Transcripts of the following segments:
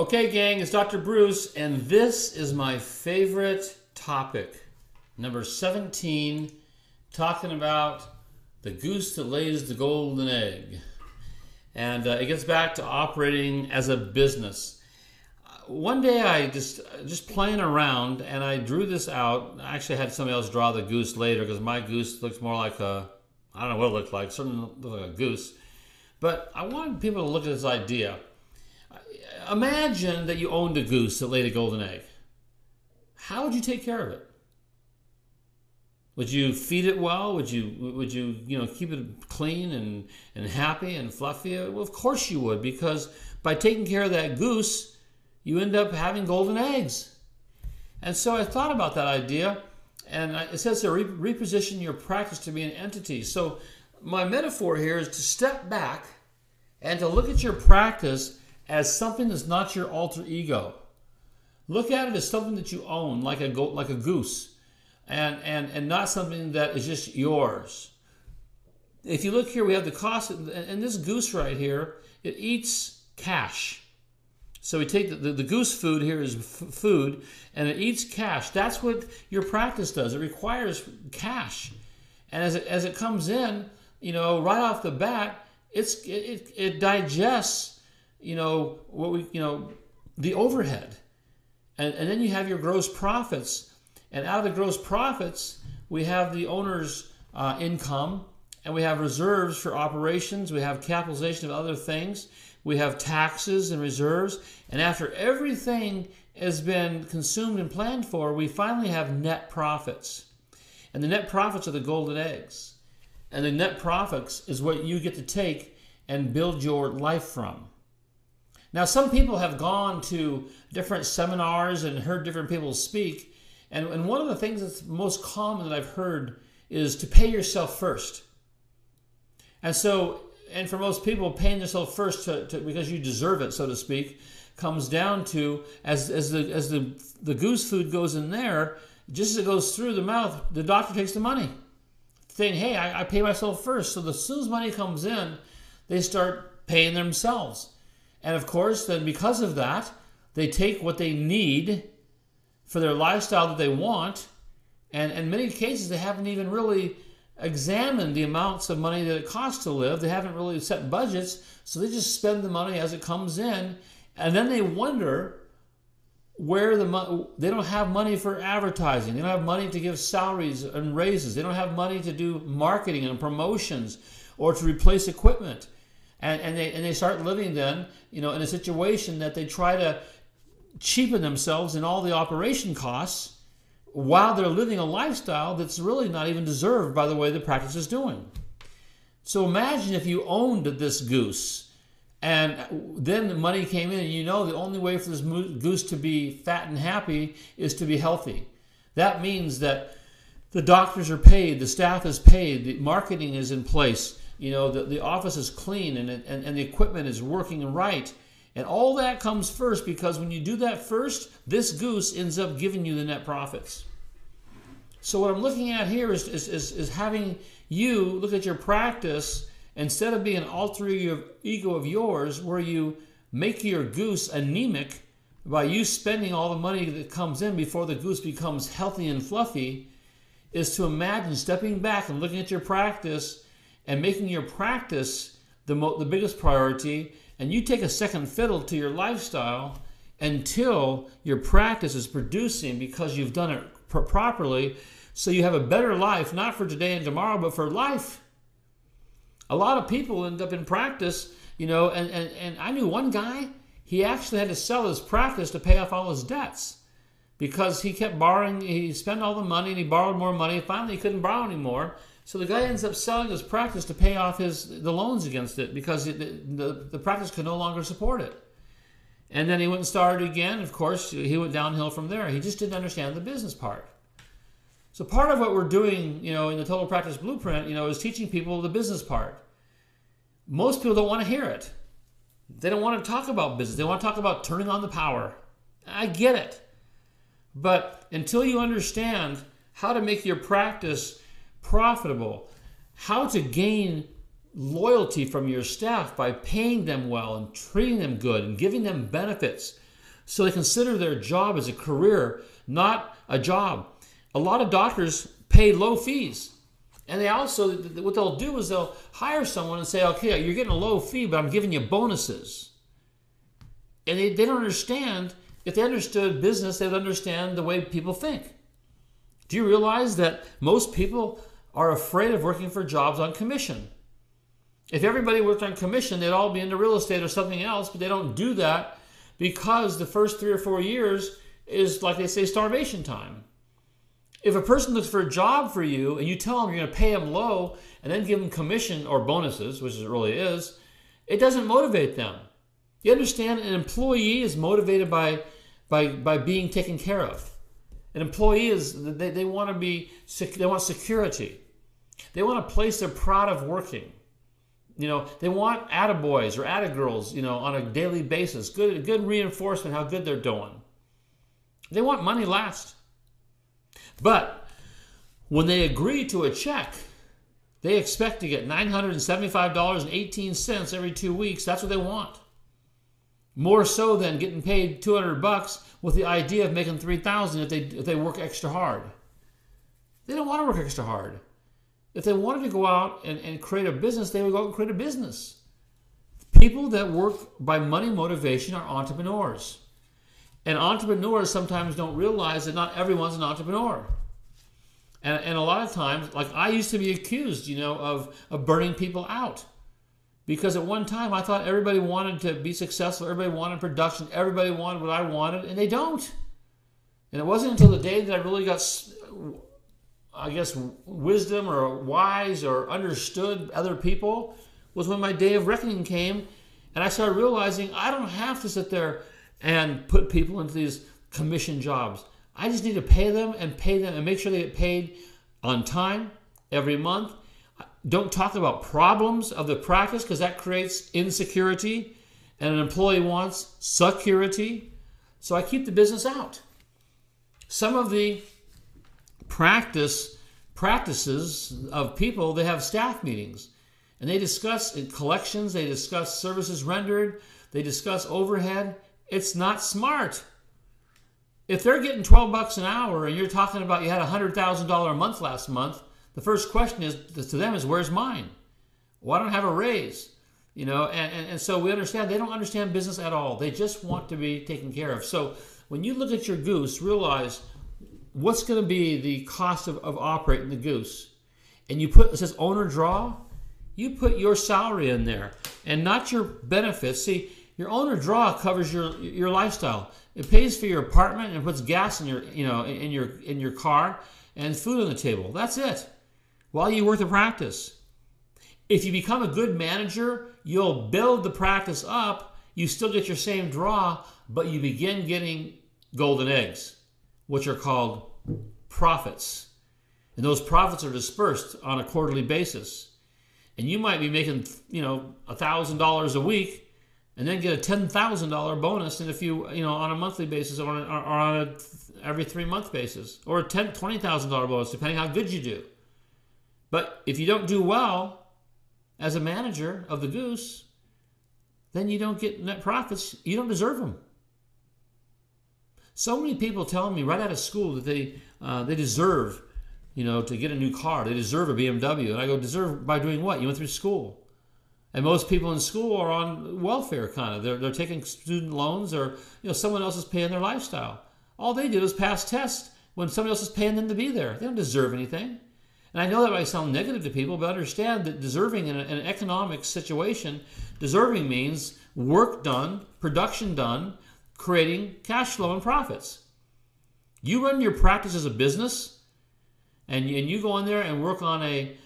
Okay, gang, it's Dr. Bruce, and this is my favorite topic. Number 17, talking about the goose that lays the golden egg. And it gets back to operating as a business. One day I just playing around, and I drew this out. I actually had somebody else draw the goose later because my goose looks more like I don't know what it looked like, certainly looked like a goose. But I wanted people to look at this idea. Imagine that you owned a goose that laid a golden egg. How would you take care of it? Would you feed it well? Would you keep it clean and happy and fluffy? Well, of course you would, because by taking care of that goose, you end up having golden eggs. And so I thought about that idea, and it says to reposition your practice to be an entity. So my metaphor here is to step back and to look at your practice as something that's not your alter ego. Look at it as something that you own, like a goose, and not something that is just yours. If you look here, we have the cost, and this goose right here, it eats cash. So we take the goose food here is food, and it eats cash. That's what your practice does. It requires cash, and as it comes in, right off the bat, it digests. The overhead. And then you have your gross profits. And out of the gross profits, we have the owner's income, and we have reserves for operations, we have capitalization of other things, we have taxes and reserves, and after everything has been consumed and planned for, we finally have net profits. And the net profits are the golden eggs. And the net profits is what you get to take and build your life from. Now, some people have gone to different seminars and heard different people speak, and one of the things that's most common that I've heard is to pay yourself first. And for most people, paying yourself first because you deserve it, so to speak, comes down to as the goose food goes in there, just as it goes through the mouth, the doctor takes the money, saying, "Hey, I pay myself first." So as soon as money comes in, they start paying themselves. And of course, then because of that, they take what they need for their lifestyle that they want, and in many cases, they haven't even really examined the amounts of money that it costs to live. They haven't really set budgets, so they just spend the money as it comes in, and then they wonder where they don't have money for advertising. They don't have money to give salaries and raises. They don't have money to do marketing and promotions or to replace equipment. And they start living then, in a situation that they try to cheapen themselves in all the operation costs while they're living a lifestyle that's really not even deserved by the way the practice is doing. So imagine if you owned this goose and then the money came in, and the only way for this goose to be fat and happy is to be healthy. That means that the doctors are paid, the staff is paid, the marketing is in place. The office is clean and the equipment is working right. And all that comes first, because when you do that first, this goose ends up giving you the net profits. So what I'm looking at here is having you look at your practice instead of being an alter ego of yours, where you make your goose anemic by you spending all the money that comes in before the goose becomes healthy and fluffy, is to imagine stepping back and looking at your practice and making your practice the biggest priority, and you take a second fiddle to your lifestyle until your practice is producing, because you've done it properly, so you have a better life, not for today and tomorrow, but for life. A lot of people end up in practice, and I knew one guy, he actually had to sell his practice to pay off all his debts, because he kept borrowing. He spent all the money and he borrowed more money. Finally, he couldn't borrow anymore. So the guy ends up selling his practice to pay off the loans against it, because the practice could no longer support it. And then he went and started again. Of course, he went downhill from there. He just didn't understand the business part. So part of what we're doing, in the Total Practice Blueprint, is teaching people the business part. Most people don't want to hear it. They don't want to talk about business. They want to talk about turning on the power. I get it. But until you understand how to make your practice profitable, how to gain loyalty from your staff by paying them well and treating them good and giving them benefits So they consider their job as a career, not a job. A lot of doctors pay low fees. And they also, what they'll do is they'll hire someone and say, okay, you're getting a low fee, but I'm giving you bonuses. And they don't understand. If they understood business, they would understand the way people think. Do you realize that most people are afraid of working for jobs on commission? If everybody worked on commission, they'd all be into real estate or something else, but they don't do that because the first 3 or 4 years is, like they say, starvation time. If a person looks for a job for you and you tell them you're going to pay them low and then give them commission or bonuses, which it really is, it doesn't motivate them. You understand? An employee is motivated by being taken care of. An employee they want security. They want a place they're proud of working. They want attaboys or attagirls, on a daily basis. Good reinforcement how good they're doing. They want money last. But when they agree to a check, they expect to get $975.18 every 2 weeks. That's what they want. More so than getting paid $200 with the idea of making $3,000 if they work extra hard. They don't want to work extra hard. If they wanted to go out and create a business, they would go out and create a business. People that work by money motivation are entrepreneurs. And entrepreneurs sometimes don't realize that not everyone's an entrepreneur. And a lot of times, like I used to be accused, of burning people out. Because at one time I thought everybody wanted to be successful, everybody wanted production, everybody wanted what I wanted, and they don't. And it wasn't until the day that I really got, I guess, wisdom or wise or understood other people was when my day of reckoning came, and I started realizing I don't have to sit there and put people into these commission jobs. I just need to pay them and make sure they get paid on time every month. Don't talk about problems of the practice because that creates insecurity, and an employee wants security. So I keep the business out. Some of the practices of people, they have staff meetings, and they discuss collections, they discuss services rendered, they discuss overhead. It's not smart. If they're getting $12 an hour and you're talking about you had $100,000 a month last month, the first question to them is, where's mine? Well, I don't have a raise. And so we understand they don't understand business at all. They just want to be taken care of. So when you look at your goose, realize what's going to be the cost of operating the goose. And it says owner draw, you put your salary in there and not your benefits. See, your owner draw covers your lifestyle. It pays for your apartment and puts gas in your car and food on the table. That's it. While you work the practice. If you become a good manager, you'll build the practice up. You still get your same draw, but you begin getting golden eggs, which are called profits. And those profits are dispersed on a quarterly basis. And you might be making, $1,000 a week and then get a $10,000 bonus in on a monthly basis or on a every 3-month basis, or a $20,000 bonus, depending how good you do. But if you don't do well as a manager of the goose, then you don't get net profits. You don't deserve them. So many people telling me right out of school that they deserve, to get a new car. They deserve a BMW. And I go, deserve by doing what? You went through school. And most people in school are on welfare kind of. They're taking student loans, or someone else is paying their lifestyle. All they did was pass tests when somebody else is paying them to be there. They don't deserve anything. And I know that might sound negative to people, but understand that deserving in an economic situation, deserving means work done, production done, creating cash flow and profits. You run your practice as a business, and you go in there and work on a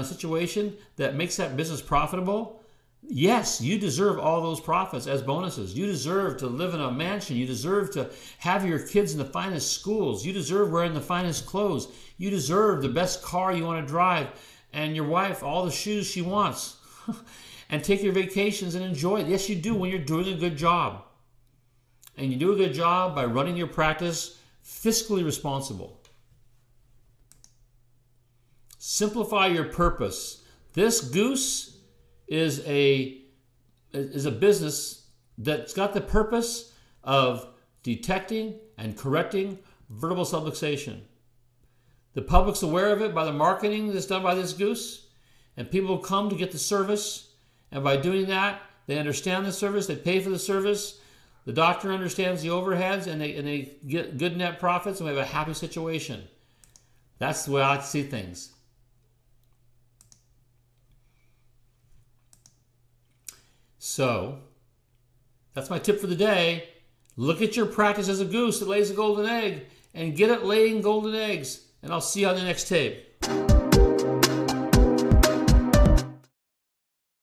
situation that makes that business profitable. Yes, you deserve all those profits as bonuses. You deserve to live in a mansion. You deserve to have your kids in the finest schools. You deserve wearing the finest clothes. You deserve the best car you want to drive, and your wife all the shoes she wants. And take your vacations and enjoy it. Yes, you do when you're doing a good job. And you do a good job by running your practice fiscally responsible. Simplify your purpose. This goose is a business that's got the purpose of detecting and correcting vertebral subluxation. The public's aware of it by the marketing that's done by this goose, and people come to get the service, and by doing that, they understand the service, they pay for the service, the doctor understands the overheads, and they get good net profits, and we have a happy situation. That's the way I like to see things. So, that's my tip for the day. Look at your practice as a goose that lays a golden egg, and get it laying golden eggs. And I'll see you on the next tape.